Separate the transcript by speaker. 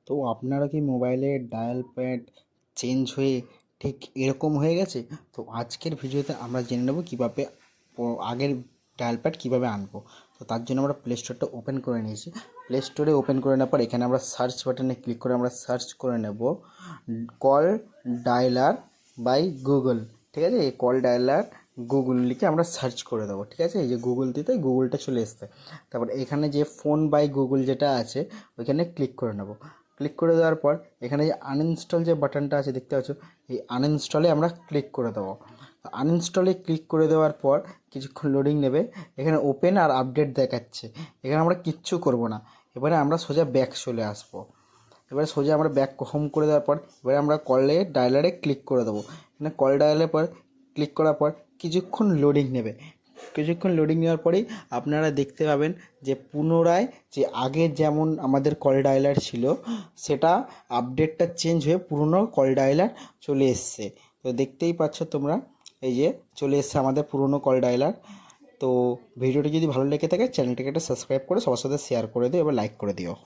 Speaker 1: তো আপনারা কি মোবাইলের ডায়াল প্যাড চেঞ্জ হয়ে ঠিক এরকম হয়ে গেছে? তো আজকের ভিডিওতে আমরা জেনে নেব কীভাবে আগের ডায়াল প্যাড কীভাবে আনবো। তো তার জন্য আমরা প্লে স্টোরটা ওপেন করে নিয়েছি। প্লে স্টোরে ওপেন করে নেওয়ার পর এখানে আমরা সার্চ বাটনে ক্লিক করে আমরা সার্চ করে নেব কল ডায়ালার বাই গুগল। ঠিক আছে, এই কল ডায়ালার গুগল লিখে আমরা সার্চ করে দেবো। ঠিক আছে, এই যে গুগল দিতে গুগলটা চলে এসছে। তারপর এখানে যে ফোন বাই গুগল যেটা আছে ওইখানে ক্লিক করে নেব। ক্লিক করে দেওয়ার পর এখানে যে আনইনস্টল যে বাটনটা আছে দেখতে পাচ্ছ, এই আনইনস্টলে আমরা ক্লিক করে দেবো। আনইনস্টলে ক্লিক করে দেওয়ার পর কিছুক্ষণ লোডিং নেবে। এখানে ওপেন আর আপডেট দেখাচ্ছে, এখানে আমরা কিচ্ছু করব না। এবারে আমরা সোজা ব্যাক চলে আসবো। এবারে সোজা আমরা ব্যাক হোম করে দেওয়ার পর এবারে আমরা কলে ডায়ালারে ক্লিক করে দেবো। এখানে কল ডায়ালের পর ক্লিক করার পর কিছুক্ষণ লোডিং নেবে। কিছুক্ষণ লোডিং নেওয়ার পরেই আপনারা দেখতে পাবেন যে পুনরায় যে আগে যেমন আমাদের কল ডায়ালার ছিল সেটা আপডেটটা চেঞ্জ হয়ে পুরনো কল ডায়ালার চলে এসছে। তো দেখতেই পাচ্ছ তোমরা, এই যে চলে এসছে আমাদের পুরনো কল ডায়ালার। তো ভিডিওটি যদি ভালো লেগে থাকে চ্যানেলটাকে একটা সাবস্ক্রাইব করে সবার সাথে শেয়ার করে দিও, এবার লাইক করে দিও।